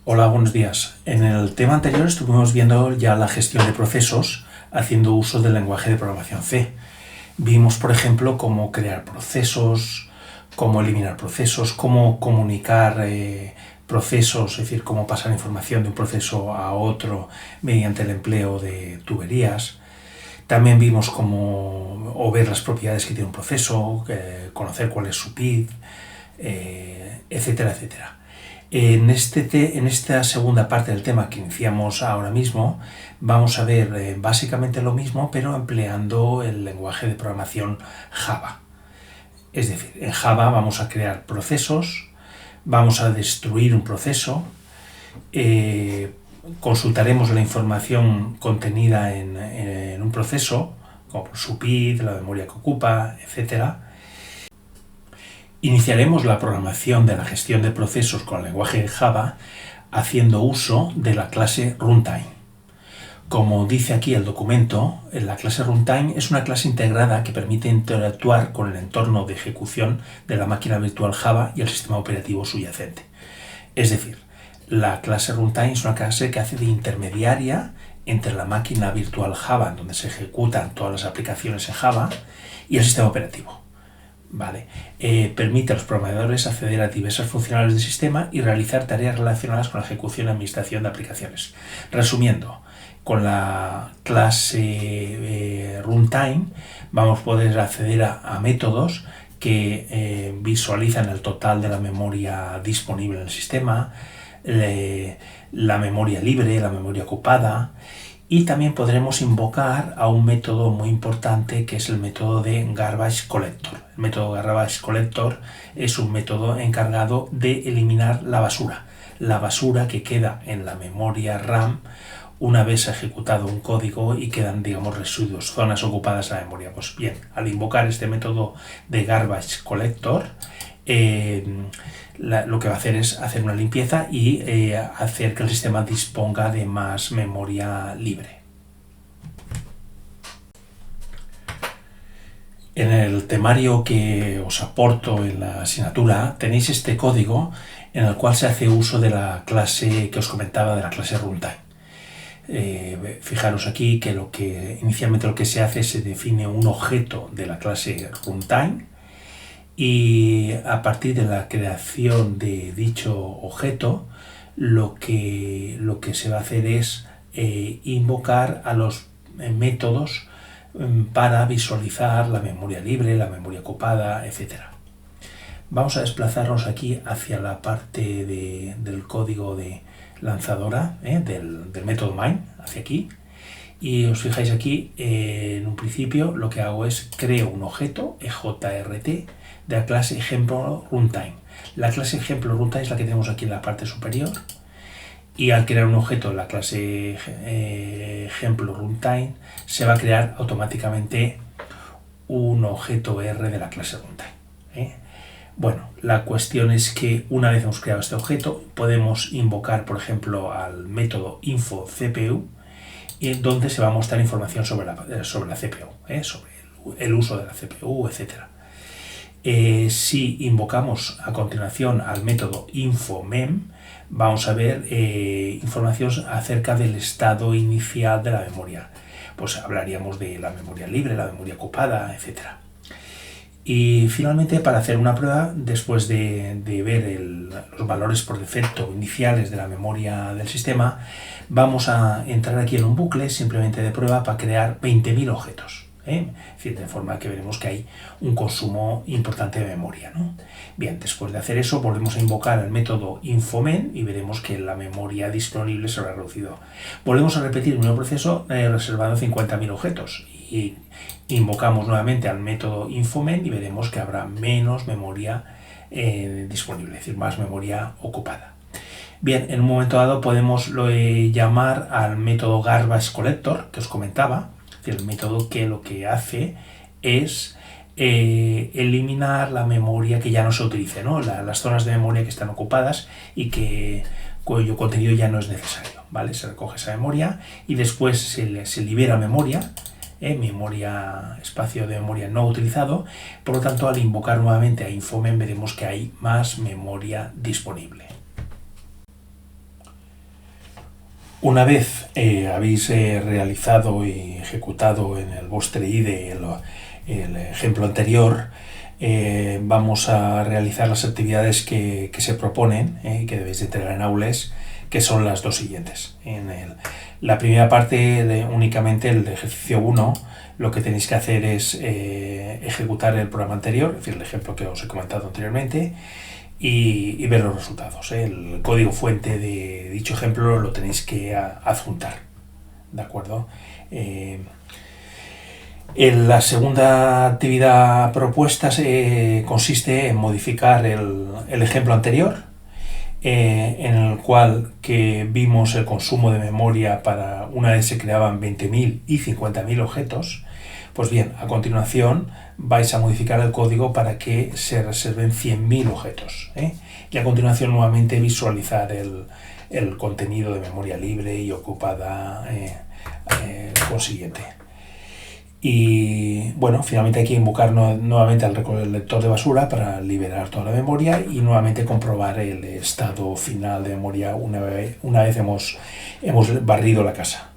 Hola, buenos días. En el tema anterior estuvimos viendo ya la gestión de procesos haciendo uso del lenguaje de programación C. Vimos, por ejemplo, cómo crear procesos, cómo eliminar procesos, cómo comunicar procesos, es decir, cómo pasar información de un proceso a otro mediante el empleo de tuberías. También vimos cómo o ver las propiedades que tiene un proceso, conocer cuál es su PID, etcétera, etcétera. En esta segunda parte del tema que iniciamos ahora mismo, vamos a ver básicamente lo mismo, pero empleando el lenguaje de programación Java. Es decir, en Java vamos a crear procesos, vamos a destruir un proceso, consultaremos la información contenida en un proceso, como su PID, la memoria que ocupa, etcétera. Iniciaremos la programación de la gestión de procesos con el lenguaje Java haciendo uso de la clase Runtime. Como dice aquí el documento, la clase Runtime es una clase integrada que permite interactuar con el entorno de ejecución de la máquina virtual Java y el sistema operativo subyacente. Es decir, la clase Runtime es una clase que hace de intermediaria entre la máquina virtual Java, donde se ejecutan todas las aplicaciones en Java, y el sistema operativo. Vale. Permite a los programadores acceder a diversas funcionalidades del sistema y realizar tareas relacionadas con la ejecución y administración de aplicaciones. Resumiendo, con la clase Runtime vamos a poder acceder a métodos que visualizan el total de la memoria disponible en el sistema, la memoria libre, la memoria ocupada, y también podremos invocar a un método muy importante que es el método de Garbage Collector. El método Garbage Collector es un método encargado de eliminar la basura que queda en la memoria RAM una vez ejecutado un código y quedan, digamos, residuos, zonas ocupadas en la memoria. Pues bien, al invocar este método de Garbage Collector, lo que va a hacer es hacer una limpieza y hacer que el sistema disponga de más memoria libre. En el temario que os aporto en la asignatura tenéis este código en el cual se hace uso de la clase que os comentaba, de la clase Runtime. Fijaros aquí que inicialmente lo que se hace es se define un objeto de la clase Runtime, y a partir de la creación de dicho objeto lo que se va a hacer es invocar a los métodos para visualizar la memoria libre, la memoria ocupada, etc. Vamos a desplazarnos aquí hacia la parte del código de lanzadora, del método main, hacia aquí. Y os fijáis aquí, en un principio lo que hago es creo un objeto, EJRT, de la clase ejemplo Runtime. La clase ejemplo Runtime es la que tenemos aquí en la parte superior, y al crear un objeto de la clase ejemplo Runtime se va a crear automáticamente un objeto R de la clase Runtime. Bueno, la cuestión es que una vez hemos creado este objeto podemos invocar, por ejemplo, al método info-cpu, donde se va a mostrar información sobre la CPU, sobre el uso de la CPU, etc. Si invocamos a continuación al método info-mem, vamos a ver información acerca del estado inicial de la memoria. Pues hablaríamos de la memoria libre, la memoria ocupada, etc. Y finalmente, para hacer una prueba, después de ver los valores por defecto iniciales de la memoria del sistema, vamos a entrar aquí en un bucle simplemente de prueba para crear 20.000 objetos. Es decir, de forma que veremos que hay un consumo importante de memoria, ¿no? Bien, después de hacer eso volvemos a invocar el método infomen y veremos que la memoria disponible se habrá reducido. Volvemos a repetir el mismo proceso reservando 50.000 objetos y invocamos nuevamente al método infomen y veremos que habrá menos memoria disponible, es decir, más memoria ocupada. Bien, en un momento dado podemos llamar al método Garbage Collector que os comentaba, es decir, el método que lo que hace es eliminar la memoria que ya no se utilice, ¿no? Las zonas de memoria que están ocupadas y cuyo contenido ya no es necesario, ¿vale? Se recoge esa memoria y después se libera memoria, espacio de memoria no utilizado. Por lo tanto, al invocar nuevamente a infomen veremos que hay más memoria disponible. Una vez habéis realizado y ejecutado en el vostre IDE el ejemplo anterior, vamos a realizar las actividades que se proponen y que debéis de tener en Aules, que son las dos siguientes. La primera parte, únicamente el ejercicio 1, lo que tenéis que hacer es ejecutar el programa anterior, es decir, el ejemplo que os he comentado anteriormente, y ver los resultados. El código fuente de dicho ejemplo lo tenéis que adjuntar, ¿de acuerdo? La segunda actividad propuesta consiste en modificar el ejemplo anterior, en el cual que vimos el consumo de memoria para una vez se creaban 20.000 y 50.000 objetos. Pues bien, a continuación vais a modificar el código para que se reserven 100.000 objetos, y a continuación nuevamente visualizar el contenido de memoria libre y ocupada consiguiente. Y bueno, finalmente hay que invocar nuevamente al recolector de basura para liberar toda la memoria y nuevamente comprobar el estado final de memoria una vez hemos barrido la casa.